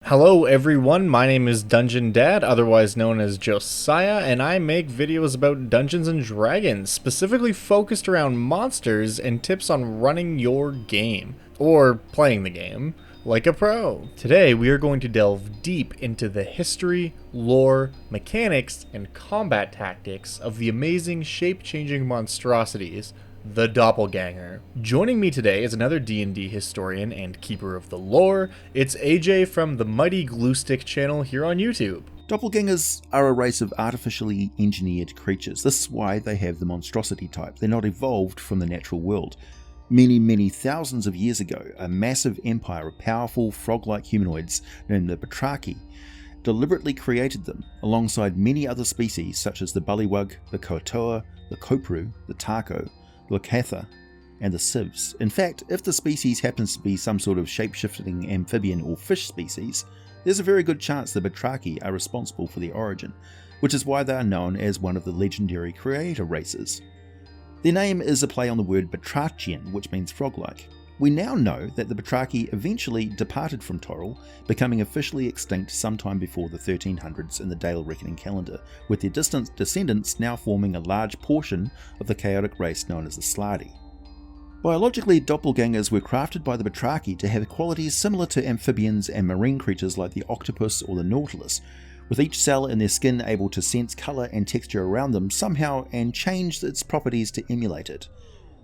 Hello everyone, my name is Dungeon Dad, otherwise known as Josiah, and I make videos about Dungeons & Dragons, specifically focused around monsters and tips on running your game, or playing the game, like a pro. Today we are going to delve deep into the history, lore, mechanics, and combat tactics of the amazing shape-changing monstrosities, the Doppelganger. Joining me today is another D&D historian and keeper of the lore. It's AJ from the Mighty Glue Stick channel here on YouTube. Doppelgangers are a race of artificially engineered creatures. This is why they have the monstrosity type. They're not evolved from the natural world. Many thousands of years ago, a massive empire of powerful frog-like humanoids named the Batraki deliberately created them alongside many other species such as the Bullywug, the Koatoa, the Kopru, the Tako, the Katha, and the Sivs. In fact, if the species happens to be some sort of shape-shifting amphibian or fish species, there's a very good chance the Batraki are responsible for their origin, which is why they are known as one of the legendary creator races. Their name is a play on the word Batrachian, which means frog-like. We now know that the Batraki eventually departed from Toril, becoming officially extinct sometime before the 1300s in the Dale Reckoning calendar, with their distant descendants now forming a large portion of the chaotic race known as the Slardi. Biologically, doppelgangers were crafted by the Batraki to have qualities similar to amphibians and marine creatures like the octopus or the nautilus, with each cell in their skin able to sense colour and texture around them somehow and change its properties to emulate it.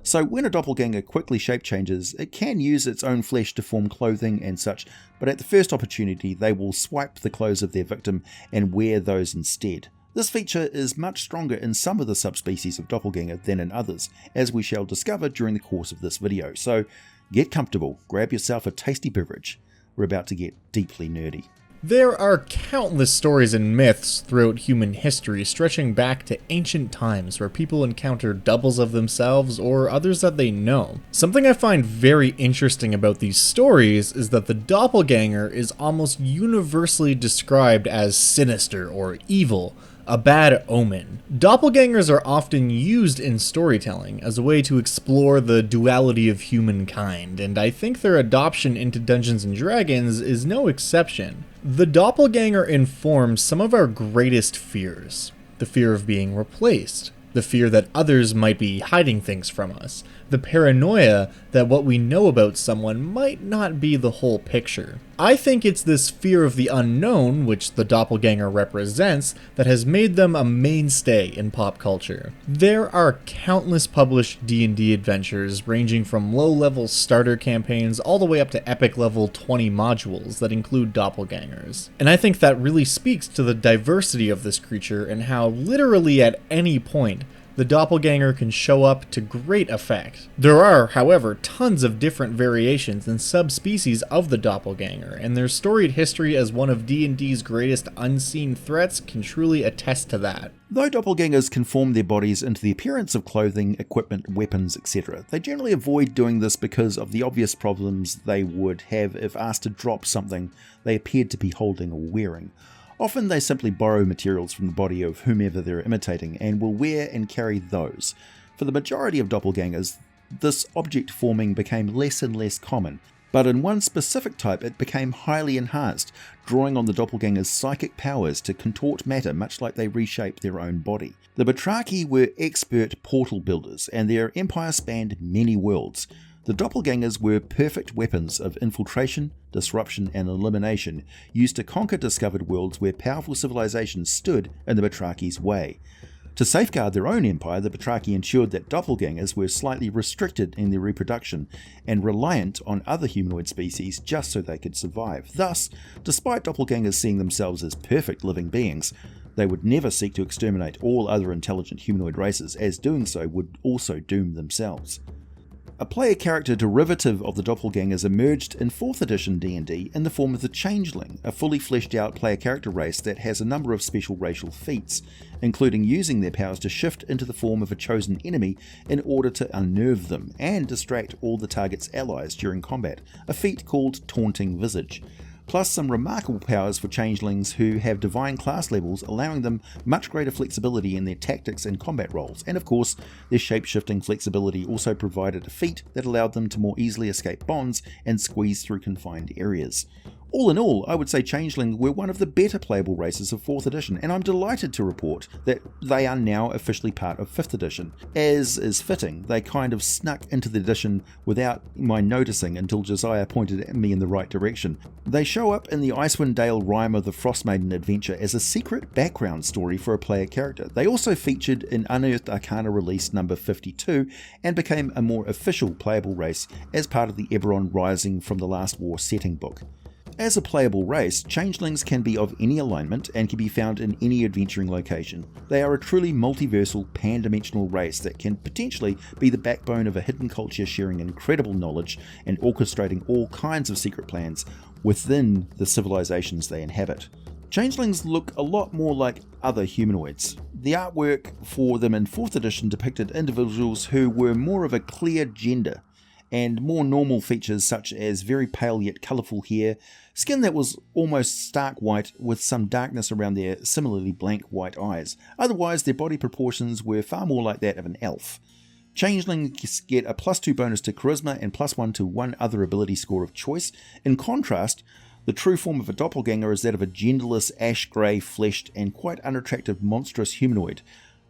So when a doppelganger quickly shape changes, it can use its own flesh to form clothing and such, but at the first opportunity they will swipe the clothes of their victim and wear those instead. This feature is much stronger in some of the subspecies of doppelganger than in others, as we shall discover during the course of this video. So get comfortable, grab yourself a tasty beverage. We're about to get deeply nerdy. There are countless stories and myths throughout human history stretching back to ancient times where people encountered doubles of themselves or others that they know. Something I find very interesting about these stories is that the doppelganger is almost universally described as sinister or evil, a bad omen. Doppelgangers are often used in storytelling as a way to explore the duality of humankind, and I think their adoption into Dungeons & Dragons is no exception. The doppelganger informs some of our greatest fears. The fear of being replaced. The fear that others might be hiding things from us. The paranoia that what we know about someone might not be the whole picture. I think it's this fear of the unknown, which the doppelganger represents, that has made them a mainstay in pop culture. There are countless published D&D adventures ranging from low-level starter campaigns all the way up to epic level 20 modules that include doppelgangers. And I think that really speaks to the diversity of this creature and how literally at any point the doppelganger can show up to great effect. There are, however, tons of different variations and subspecies of the doppelganger, and their storied history as one of D&D's greatest unseen threats can truly attest to that. Though doppelgangers can form their bodies into the appearance of clothing, equipment, weapons, etc., they generally avoid doing this because of the obvious problems they would have if asked to drop something they appeared to be holding or wearing. Often they simply borrow materials from the body of whomever they're imitating and will wear and carry those. For the majority of doppelgangers, this object forming became less and less common, but in one specific type it became highly enhanced, drawing on the doppelganger's psychic powers to contort matter much like they reshape their own body. The Batraki were expert portal builders, and their empire spanned many worlds. The doppelgangers were perfect weapons of infiltration, disruption, and elimination, used to conquer discovered worlds where powerful civilizations stood in the Batraki's way. To safeguard their own empire, the Batraki ensured that doppelgangers were slightly restricted in their reproduction and reliant on other humanoid species just so they could survive. Thus, despite doppelgangers seeing themselves as perfect living beings, they would never seek to exterminate all other intelligent humanoid races, as doing so would also doom themselves. A player character derivative of the doppelgangers emerged in 4th edition D&D in the form of the Changeling, a fully fleshed out player character race that has a number of special racial feats, including using their powers to shift into the form of a chosen enemy in order to unnerve them and distract all the target's allies during combat, a feat called Taunting Visage. plus some remarkable powers for changelings who have divine class levels, allowing them much greater flexibility in their tactics and combat roles, and of course their shape-shifting flexibility also provided a feat that allowed them to more easily escape bonds and squeeze through confined areas. All in all, I would say Changelings were one of the better playable races of 4th edition, and I'm delighted to report that they are now officially part of 5th edition. As is fitting, they kind of snuck into the edition without my noticing until Josiah pointed me in the right direction. They show up in the Icewind Dale Rime of the Frostmaiden adventure as a secret background story for a player character. They also featured in Unearthed Arcana release number 52 and became a more official playable race as part of the Eberron Rising from the Last War setting book. As a playable race, Changelings can be of any alignment and can be found in any adventuring location. They are a truly multiversal, pan-dimensional race that can potentially be the backbone of a hidden culture sharing incredible knowledge and orchestrating all kinds of secret plans within the civilizations they inhabit. Changelings look a lot more like other humanoids. The artwork for them in 4th edition depicted individuals who were more of a clear gender, and more normal features such as very pale yet colourful hair, skin that was almost stark white with some darkness around their similarly blank white eyes. Otherwise, their body proportions were far more like that of an elf. Changelings get a +2 bonus to charisma and +1 to one other ability score of choice. In contrast, the true form of a doppelganger is that of a genderless, ash-grey, fleshed and quite unattractive monstrous humanoid.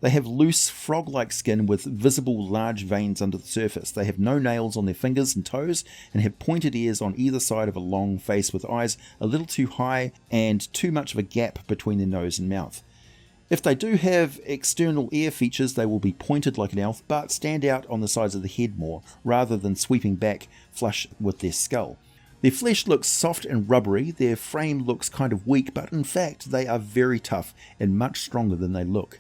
They have loose, frog-like skin with visible large veins under the surface. They have no nails on their fingers and toes and have pointed ears on either side of a long face with eyes a little too high and too much of a gap between their nose and mouth. If they do have external ear features, they will be pointed like an elf but stand out on the sides of the head more, rather than sweeping back flush with their skull. Their flesh looks soft and rubbery, their frame looks kind of weak, but in fact they are very tough and much stronger than they look.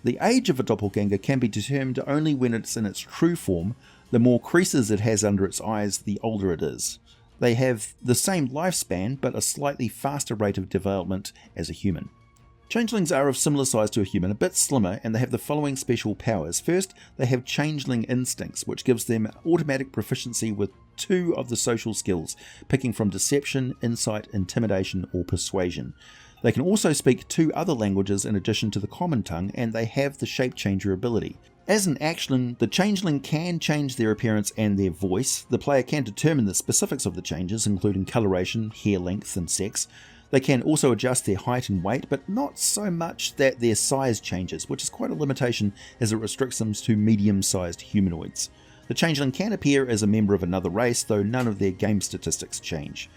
The age of a doppelganger can be determined only when it's in its true form. The more creases it has under its eyes, the older it is. They have the same lifespan, but a slightly faster rate of development as a human. Changelings are of similar size to a human, a bit slimmer, and they have the following special powers. First, they have changeling instincts, which gives them automatic proficiency with 2 of the social skills, picking from deception, insight, intimidation, or persuasion. They can also speak 2 other languages in addition to the common tongue, and they have the shape changer ability. As an action, the changeling can change their appearance and their voice. The player can determine the specifics of the changes, including coloration, hair length, and sex. They can also adjust their height and weight, but not so much that their size changes, which is quite a limitation as it restricts them to medium-sized humanoids. The changeling can appear as a member of another race, though none of their game statistics change.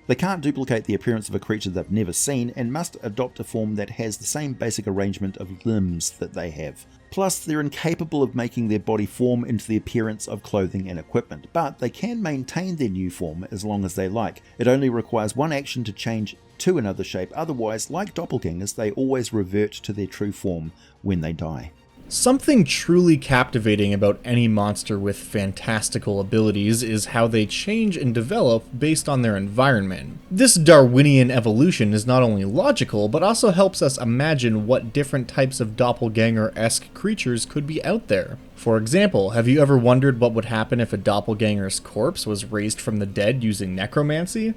They can't duplicate the appearance of a creature they've never seen, and must adopt a form that has the same basic arrangement of limbs that they have. Plus, they're incapable of making their body form into the appearance of clothing and equipment, but they can maintain their new form as long as they like. It only requires one action to change to another shape, otherwise, like doppelgangers, they always revert to their true form when they die. Something truly captivating about any monster with fantastical abilities is how they change and develop based on their environment. This Darwinian evolution is not only logical, but also helps us imagine what different types of doppelganger-esque creatures could be out there. For example, have you ever wondered what would happen if a doppelganger's corpse was raised from the dead using necromancy?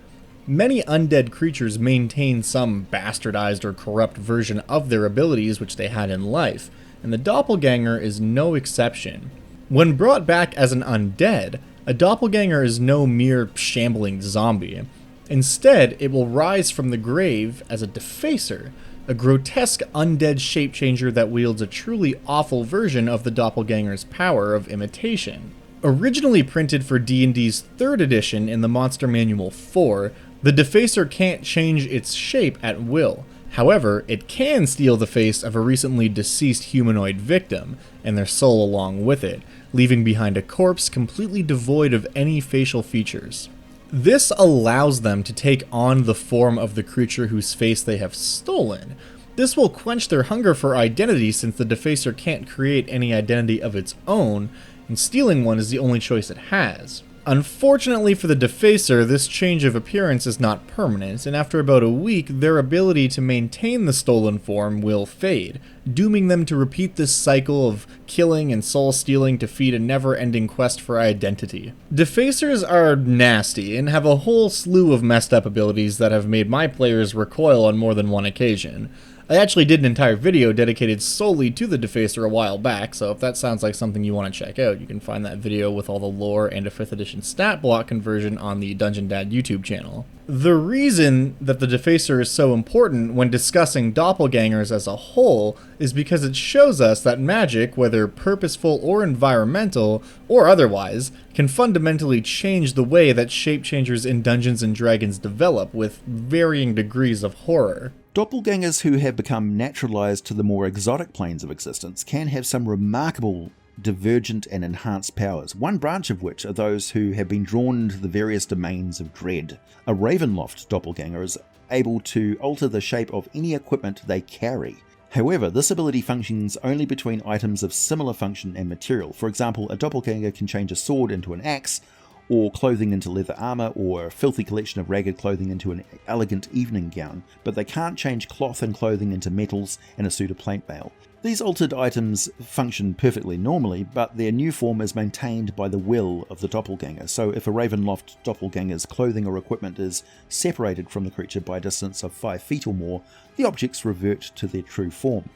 Many undead creatures maintain some bastardized or corrupt version of their abilities which they had in life, and the doppelganger is no exception. When brought back as an undead, a doppelganger is no mere shambling zombie. Instead, it will rise from the grave as a defacer, a grotesque undead shape-changer that wields a truly awful version of the doppelganger's power of imitation. Originally printed for D&D's 3rd edition in the Monster Manual 4, the defacer can't change its shape at will. However, it can steal the face of a recently deceased humanoid victim, and their soul along with it, leaving behind a corpse completely devoid of any facial features. This allows them to take on the form of the creature whose face they have stolen. This will quench their hunger for identity since the defacer can't create any identity of its own, and stealing one is the only choice it has. Unfortunately for the defacer, this change of appearance is not permanent, and after about a week, their ability to maintain the stolen form will fade, dooming them to repeat this cycle of killing and soul stealing to feed a never-ending quest for identity. Defacers are nasty, and have a whole slew of messed up abilities that have made my players recoil on more than one occasion. I actually did an entire video dedicated solely to the Defacer a while back, so if that sounds like something you want to check out, you can find that video with all the lore and a 5th edition stat block conversion on the Dungeon Dad YouTube channel. The reason that the Defacer is so important when discussing doppelgangers as a whole is because it shows us that magic, whether purposeful or environmental, or otherwise, can fundamentally change the way that shape-changers in Dungeons & Dragons develop, with varying degrees of horror. Doppelgangers who have become naturalized to the more exotic planes of existence can have some remarkable divergent and enhanced powers, one branch of which are those who have been drawn into the various domains of dread. A Ravenloft doppelganger is able to alter the shape of any equipment they carry. However, this ability functions only between items of similar function and material. For example, a doppelganger can change a sword into an axe, or clothing into leather armor, or a filthy collection of ragged clothing into an elegant evening gown, but they can't change cloth and clothing into metals and a suit of plate mail. These altered items function perfectly normally, but their new form is maintained by the will of the doppelganger, so if a Ravenloft doppelganger's clothing or equipment is separated from the creature by a distance of 5 feet or more, the objects revert to their true form.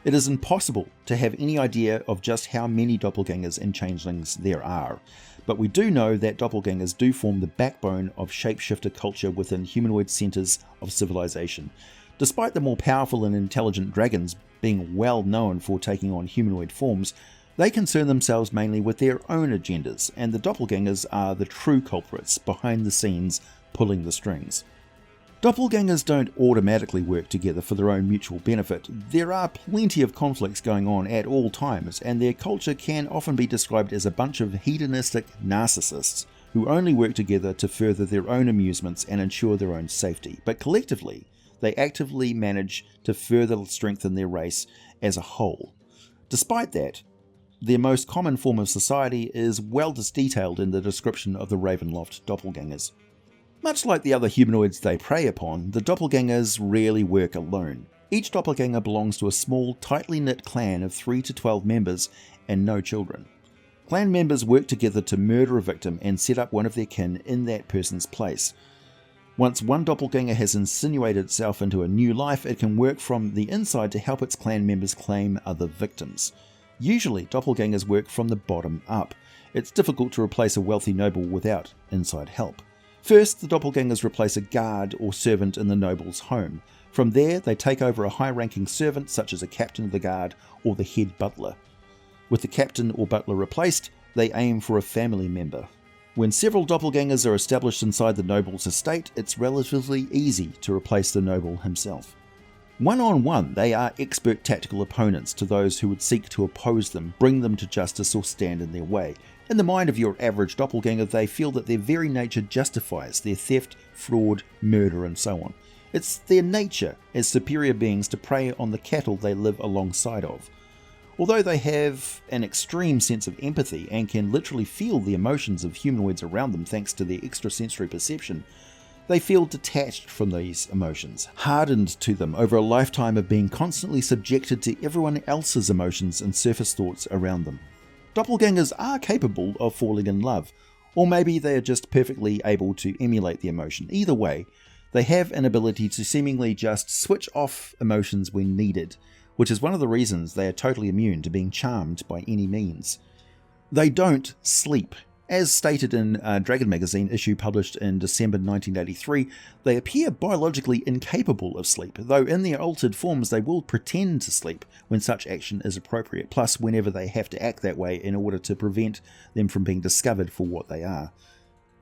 It is impossible to have any idea of just how many doppelgangers and changelings there are, but we do know that doppelgangers do form the backbone of shapeshifter culture within humanoid centers of civilization. Despite the more powerful and intelligent dragons being well known for taking on humanoid forms, they concern themselves mainly with their own agendas, and the doppelgangers are the true culprits behind the scenes pulling the strings. Doppelgangers don't automatically work together for their own mutual benefit. There are plenty of conflicts going on at all times, and their culture can often be described as a bunch of hedonistic narcissists who only work together to further their own amusements and ensure their own safety. But collectively, they actively manage to further strengthen their race as a whole. Despite that, their most common form of society is well detailed in the description of the Ravenloft doppelgangers. Much like the other humanoids they prey upon, the doppelgangers rarely work alone. Each doppelganger belongs to a small, tightly knit clan of 3 to 12 members and no children. Clan members work together to murder a victim and set up one of their kin in that person's place. Once one doppelganger has insinuated itself into a new life, it can work from the inside to help its clan members claim other victims. Usually, doppelgangers work from the bottom up. It's difficult to replace a wealthy noble without inside help. First, the doppelgangers replace a guard or servant in the noble's home. From there, they take over a high-ranking servant such as a captain of the guard or the head butler. With the captain or butler replaced, they aim for a family member. When several doppelgangers are established inside the noble's estate, it's relatively easy to replace the noble himself. One-on-one, they are expert tactical opponents to those who would seek to oppose them, bring them to justice or stand in their way. In the mind of your average doppelganger, they feel that their very nature justifies their theft, fraud, murder, and so on. It's their nature as superior beings to prey on the cattle they live alongside of. Although they have an extreme sense of empathy and can literally feel the emotions of humanoids around them thanks to their extrasensory perception, they feel detached from these emotions, hardened to them over a lifetime of being constantly subjected to everyone else's emotions and surface thoughts around them. Doppelgangers are capable of falling in love, or maybe they are just perfectly able to emulate the emotion. Either way, they have an ability to seemingly just switch off emotions when needed, which is one of the reasons they are totally immune to being charmed by any means. They don't sleep. As stated in a Dragon magazine issue published in December 1983, they appear biologically incapable of sleep, though in their altered forms they will pretend to sleep when such action is appropriate, plus whenever they have to act that way in order to prevent them from being discovered for what they are.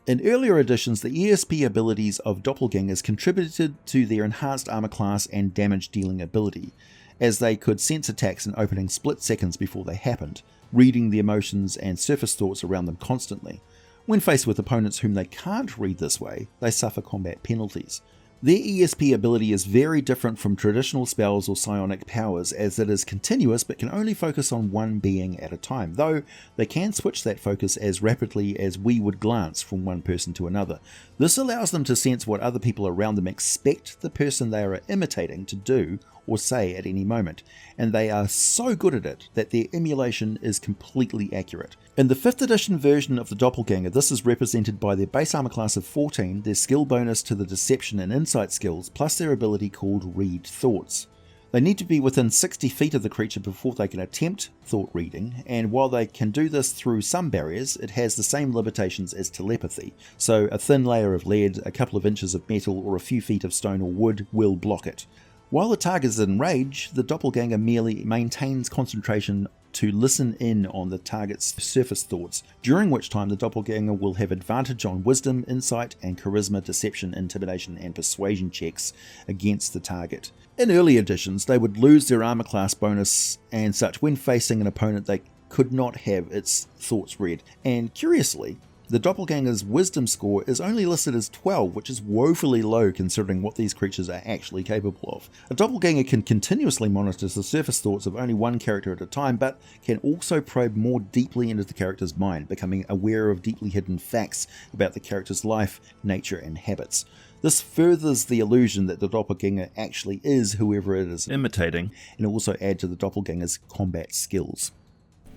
In earlier editions, the ESP abilities of doppelgangers contributed to their enhanced armor class and damage dealing ability, as they could sense attacks in opening split seconds before they happened, reading the emotions and surface thoughts around them constantly. When faced with opponents whom they can't read this way, they suffer combat penalties. Their ESP ability is very different from traditional spells or psionic powers, as it is continuous but can only focus on one being at a time, though they can switch that focus as rapidly as we would glance from one person to another. This allows them to sense what other people around them expect the person they are imitating to do or say at any moment, and they are so good at it that their emulation is completely accurate. In the 5th edition version of the Doppelganger, this is represented by their base armor class of 14, their skill bonus to the deception and insight skills, plus their ability called Read Thoughts. They need to be within 60 feet of the creature before they can attempt thought reading, and while they can do this through some barriers, it has the same limitations as telepathy, so a thin layer of lead, a couple of inches of metal, or a few feet of stone or wood will block it. While the target is in rage, the doppelganger merely maintains concentration to listen in on the target's surface thoughts, during which time the doppelganger will have advantage on wisdom, insight, and charisma, deception, intimidation, and persuasion checks against the target. In early editions, they would lose their armor class bonus and such when facing an opponent they could not have its thoughts read, and curiously, the doppelganger's wisdom score is only listed as 12, which is woefully low considering what these creatures are actually capable of. A doppelganger can continuously monitor the surface thoughts of only one character at a time, but can also probe more deeply into the character's mind, becoming aware of deeply hidden facts about the character's life, nature, and habits. This furthers the illusion that the doppelganger actually is whoever it is imitating, and also add to the doppelganger's combat skills.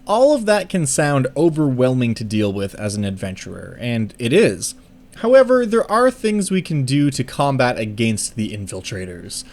All of that can sound overwhelming to deal with as an adventurer, and it is. However, there are things we can do to combat against the infiltrators.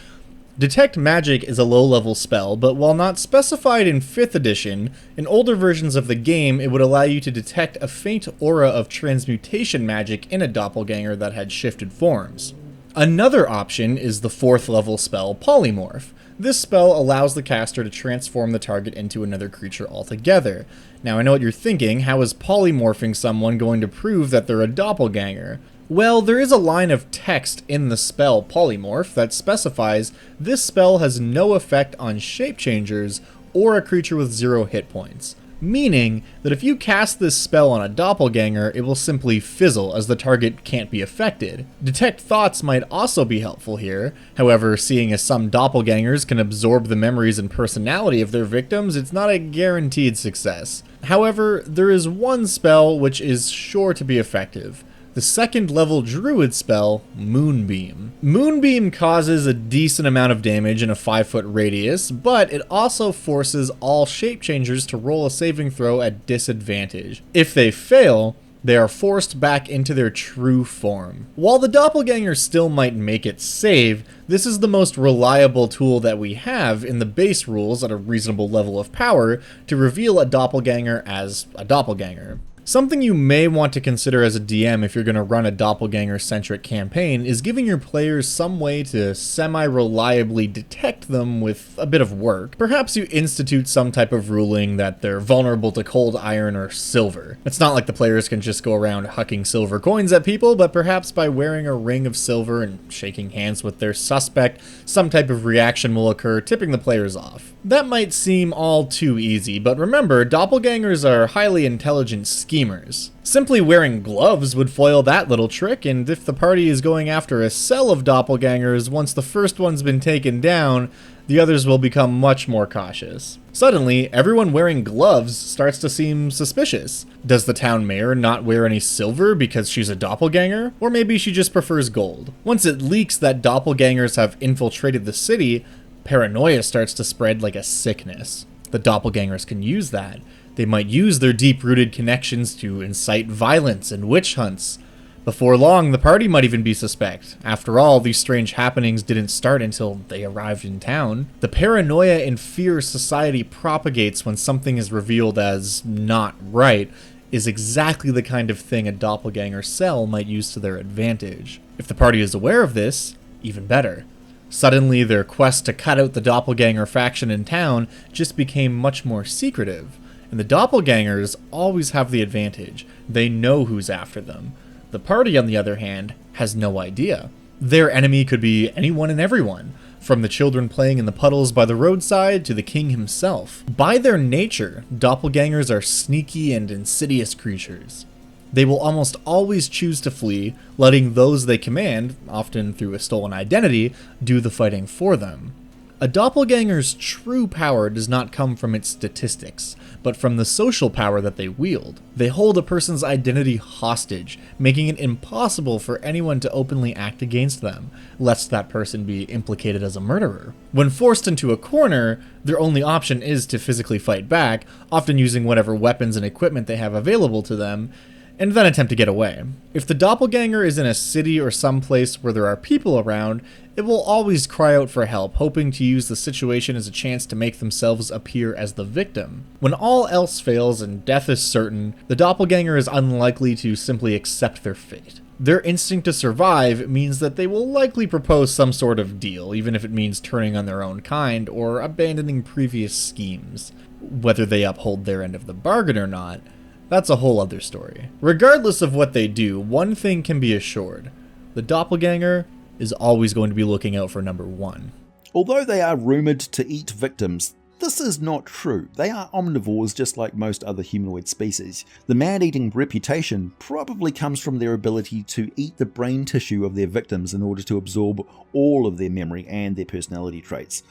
Detect Magic is a low-level spell, but while not specified in 5th edition, in older versions of the game it would allow you to detect a faint aura of transmutation magic in a doppelganger that had shifted forms. Another option is the 4th level spell Polymorph. This spell allows the caster to transform the target into another creature altogether. Now I know what you're thinking, how is polymorphing someone going to prove that they're a doppelganger? Well, there is a line of text in the spell Polymorph that specifies this spell has no effect on shape-changers or a creature with 0 hit points. Meaning that if you cast this spell on a doppelganger, it will simply fizzle as the target can't be affected. Detect Thoughts might also be helpful here, however, seeing as some doppelgangers can absorb the memories and personality of their victims, it's not a guaranteed success. However, there is one spell which is sure to be effective. The 2nd level druid spell, Moonbeam. Moonbeam causes a decent amount of damage in a 5-foot radius, but it also forces all shape-changers to roll a saving throw at disadvantage. If they fail, they are forced back into their true form. While the doppelganger still might make it save, this is the most reliable tool that we have in the base rules at a reasonable level of power to reveal a doppelganger as a doppelganger. Something you may want to consider as a DM if you're going to run a doppelganger-centric campaign is giving your players some way to semi-reliably detect them with a bit of work. Perhaps you institute some type of ruling that they're vulnerable to cold iron or silver. It's not like the players can just go around hucking silver coins at people, but perhaps by wearing a ring of silver and shaking hands with their suspect, some type of reaction will occur, tipping the players off. That might seem all too easy, but remember, doppelgangers are highly intelligent schemers. Simply wearing gloves would foil that little trick, and if the party is going after a cell of doppelgangers, once the first one's been taken down, the others will become much more cautious. Suddenly, everyone wearing gloves starts to seem suspicious. Does the town mayor not wear any silver because she's a doppelganger? Or maybe she just prefers gold. Once it leaks that doppelgangers have infiltrated the city, paranoia starts to spread like a sickness. The doppelgangers can use that. They might use their deep-rooted connections to incite violence and witch hunts. Before long, the party might even be suspect. After all, these strange happenings didn't start until they arrived in town. The paranoia and fear society propagates when something is revealed as not right is exactly the kind of thing a doppelganger cell might use to their advantage. If the party is aware of this, even better. Suddenly, their quest to cut out the doppelganger faction in town just became much more secretive. And the doppelgangers always have the advantage. They know who's after them. The party, on the other hand, has no idea. Their enemy could be anyone and everyone, from the children playing in the puddles by the roadside to the king himself. By their nature, doppelgangers are sneaky and insidious creatures. They will almost always choose to flee, letting those they command, often through a stolen identity, do the fighting for them. A doppelganger's true power does not come from its statistics, but from the social power that they wield. They hold a person's identity hostage, making it impossible for anyone to openly act against them, lest that person be implicated as a murderer. When forced into a corner, their only option is to physically fight back, often using whatever weapons and equipment they have available to them, and then attempt to get away. If the doppelganger is in a city or someplace where there are people around, it will always cry out for help, hoping to use the situation as a chance to make themselves appear as the victim. When all else fails and death is certain, the doppelganger is unlikely to simply accept their fate. Their instinct to survive means that they will likely propose some sort of deal, even if it means turning on their own kind or abandoning previous schemes. Whether they uphold their end of the bargain or not, that's a whole other story. Regardless of what they do, one thing can be assured: the doppelganger is always going to be looking out for number one. Although they are rumoured to eat victims, this is not true. They are omnivores just like most other humanoid species. The man-eating reputation probably comes from their ability to eat the brain tissue of their victims in order to absorb all of their memory and their personality traits.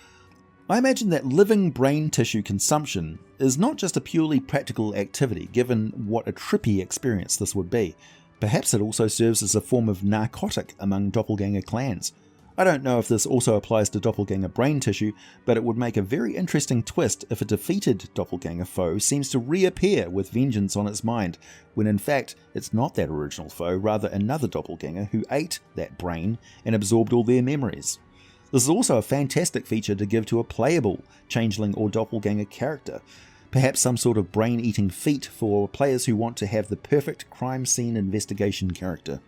I imagine that living brain tissue consumption is not just a purely practical activity, given what a trippy experience this would be. Perhaps it also serves as a form of narcotic among doppelganger clans. I don't know if this also applies to doppelganger brain tissue, but it would make a very interesting twist if a defeated doppelganger foe seems to reappear with vengeance on its mind, when in fact it's not that original foe, rather another doppelganger who ate that brain and absorbed all their memories. This is also a fantastic feature to give to a playable changeling or doppelganger character. Perhaps some sort of brain-eating feat for players who want to have the perfect crime scene investigation character.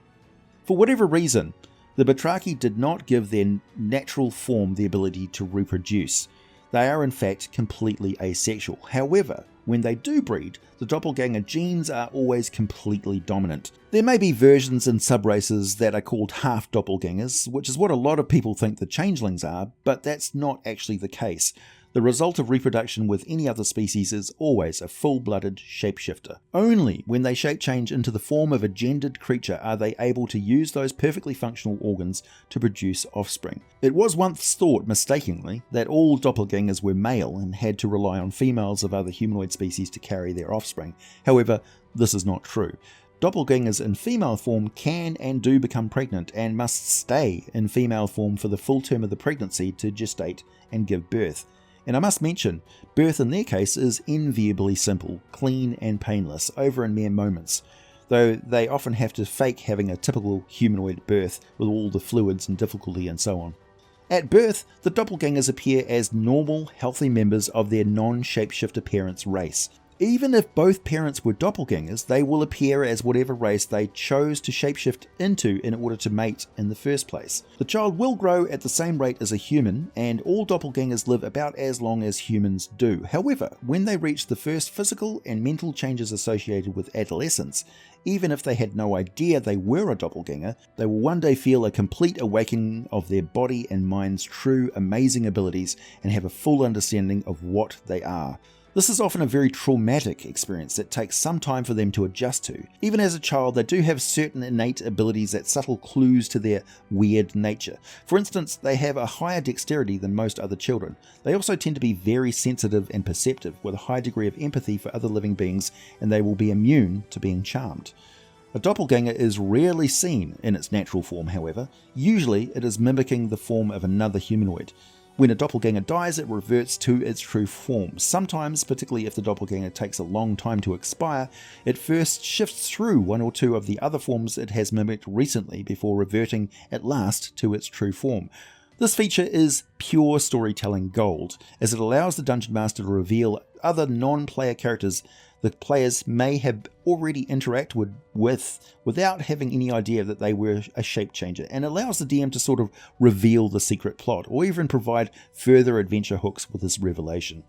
For whatever reason, the Batraki did not give their natural form the ability to reproduce. They are in fact completely asexual. However, when they do breed, the doppelganger genes are always completely dominant. There may be versions and subraces that are called half doppelgangers, which is what a lot of people think the changelings are, but that's not actually the case. The result of reproduction with any other species is always a full-blooded shapeshifter. Only when they shape change into the form of a gendered creature are they able to use those perfectly functional organs to produce offspring. It was once thought, mistakenly, that all doppelgangers were male and had to rely on females of other humanoid species to carry their offspring. However, this is not true. Doppelgangers in female form can and do become pregnant and must stay in female form for the full term of the pregnancy to gestate and give birth. And I must mention, birth in their case is enviably simple, clean and painless, over in mere moments, though they often have to fake having a typical humanoid birth with all the fluids and difficulty and so on. At birth, the doppelgangers appear as normal, healthy members of their non-shapeshifter parents' race. Even if both parents were doppelgangers, they will appear as whatever race they chose to shapeshift into in order to mate in the first place. The child will grow at the same rate as a human, and all doppelgangers live about as long as humans do. However, when they reach the first physical and mental changes associated with adolescence, even if they had no idea they were a doppelganger, they will one day feel a complete awakening of their body and mind's true amazing abilities and have a full understanding of what they are. This is often a very traumatic experience that takes some time for them to adjust to. Even as a child, they do have certain innate abilities that subtle clues to their weird nature. For instance, they have a higher dexterity than most other children. They also tend to be very sensitive and perceptive, with a high degree of empathy for other living beings, and they will be immune to being charmed. A doppelganger is rarely seen in its natural form, however. Usually it is mimicking the form of another humanoid. When a doppelganger dies, it reverts to its true form. Sometimes, particularly if the doppelganger takes a long time to expire, it first shifts through one or two of the other forms it has mimicked recently before reverting at last to its true form. This feature is pure storytelling gold, as it allows the Dungeon Master to reveal other non-player characters the players may have already interacted with without having any idea that they were a shape changer, and allows the DM to sort of reveal the secret plot, or even provide further adventure hooks with this revelation.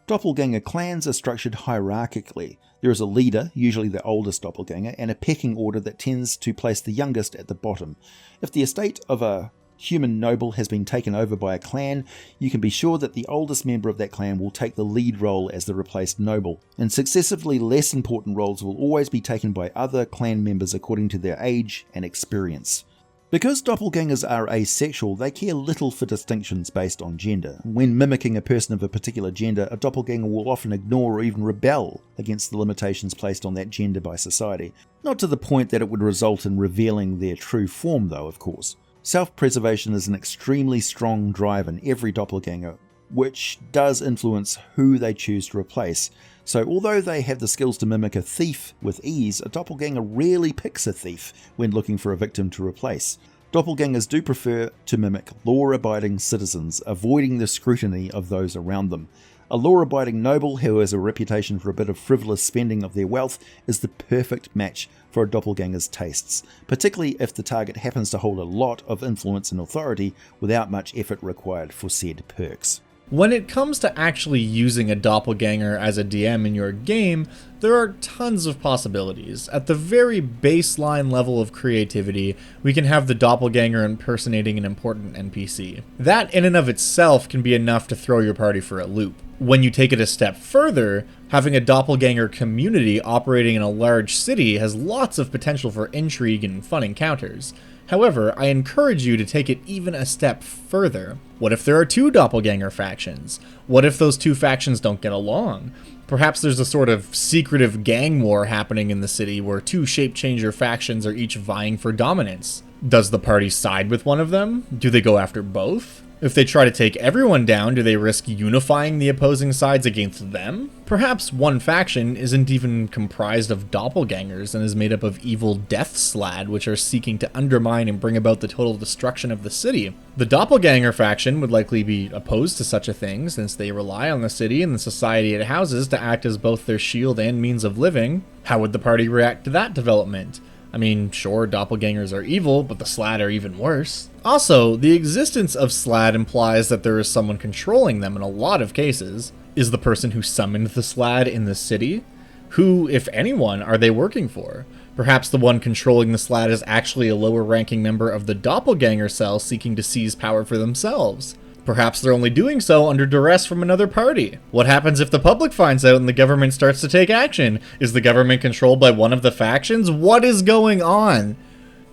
Doppelganger clans are structured hierarchically. There is a leader, usually the oldest doppelganger, and a pecking order that tends to place the youngest at the bottom. If the estate of a human noble has been taken over by a clan, you can be sure that the oldest member of that clan will take the lead role as the replaced noble, and successively less important roles will always be taken by other clan members according to their age and experience. Because doppelgangers are asexual, they care little for distinctions based on gender. When mimicking a person of a particular gender, a doppelganger will often ignore or even rebel against the limitations placed on that gender by society. Not to the point that it would result in revealing their true form though, of course. Self-preservation is an extremely strong drive in every doppelganger, which does influence who they choose to replace. So although they have the skills to mimic a thief with ease, a doppelganger rarely picks a thief when looking for a victim to replace. Doppelgangers do prefer to mimic law-abiding citizens, avoiding the scrutiny of those around them. A law-abiding noble who has a reputation for a bit of frivolous spending of their wealth is the perfect match for a doppelganger's tastes, particularly if the target happens to hold a lot of influence and authority without much effort required for said perks. When it comes to actually using a doppelganger as a DM in your game, there are tons of possibilities. At the very baseline level of creativity, we can have the doppelganger impersonating an important NPC. That in and of itself can be enough to throw your party for a loop. When you take it a step further, having a doppelganger community operating in a large city has lots of potential for intrigue and fun encounters. However, I encourage you to take it even a step further. What if there are two doppelganger factions? What if those two factions don't get along? Perhaps there's a sort of secretive gang war happening in the city where two shape-changer factions are each vying for dominance. Does the party side with one of them? Do they go after both? If they try to take everyone down, do they risk unifying the opposing sides against them? Perhaps one faction isn't even comprised of doppelgangers and is made up of evil death slad which are seeking to undermine and bring about the total destruction of the city. The doppelganger faction would likely be opposed to such a thing since they rely on the city and the society it houses to act as both their shield and means of living. How would the party react to that development? I mean, sure, doppelgangers are evil, but the slad are even worse. Also, the existence of slad implies that there is someone controlling them in a lot of cases. Is the person who summoned the slad in the city? Who, if anyone, are they working for? Perhaps the one controlling the slad is actually a lower-ranking member of the doppelganger cell seeking to seize power for themselves. Perhaps they're only doing so under duress from another party. What happens if the public finds out and the government starts to take action? Is the government controlled by one of the factions? What is going on?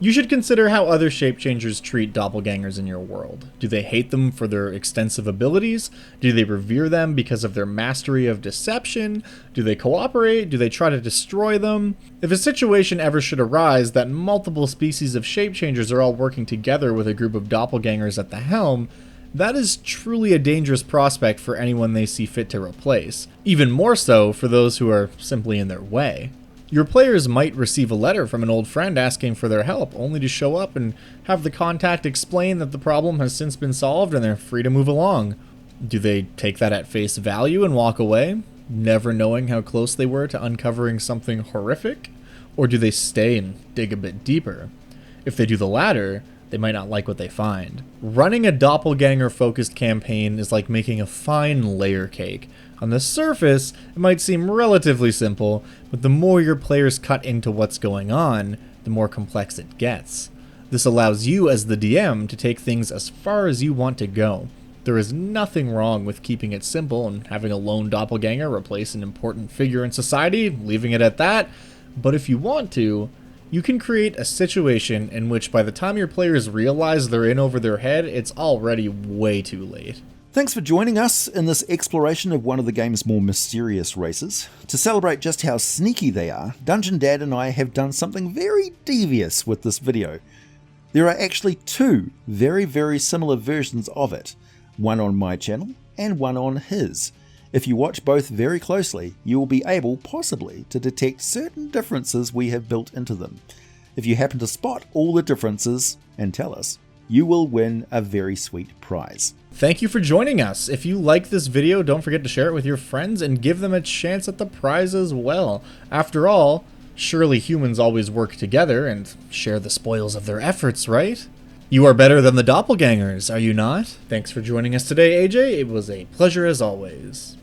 You should consider how other shape-changers treat doppelgangers in your world. Do they hate them for their extensive abilities? Do they revere them because of their mastery of deception? Do they cooperate? Do they try to destroy them? If a situation ever should arise that multiple species of shape-changers are all working together with a group of doppelgangers at the helm, that is truly a dangerous prospect for anyone they see fit to replace, even more so for those who are simply in their way. Your players might receive a letter from an old friend asking for their help, only to show up and have the contact explain that the problem has since been solved and they're free to move along. Do they take that at face value and walk away, never knowing how close they were to uncovering something horrific? Or do they stay and dig a bit deeper? If they do the latter, they might not like what they find. Running a doppelganger-focused campaign is like making a fine layer cake. On the surface, it might seem relatively simple, but the more your players cut into what's going on, the more complex it gets. This allows you as the DM to take things as far as you want to go. There is nothing wrong with keeping it simple and having a lone doppelganger replace an important figure in society, leaving it at that, but if you want to, you can create a situation in which by the time your players realize they're in over their head, it's already way too late. Thanks for joining us in this exploration of one of the game's more mysterious races. To celebrate just how sneaky they are, Dungeon Dad and I have done something very devious with this video. There are actually two very similar versions of it, one on my channel and one on his. If you watch both very closely, you will be able, possibly, to detect certain differences we have built into them. If you happen to spot all the differences and tell us, you will win a very sweet prize. Thank you for joining us. If you like this video, don't forget to share it with your friends and give them a chance at the prize as well. After all, surely humans always work together and share the spoils of their efforts, right? You are better than the doppelgangers, are you not? Thanks for joining us today, AJ. It was a pleasure as always.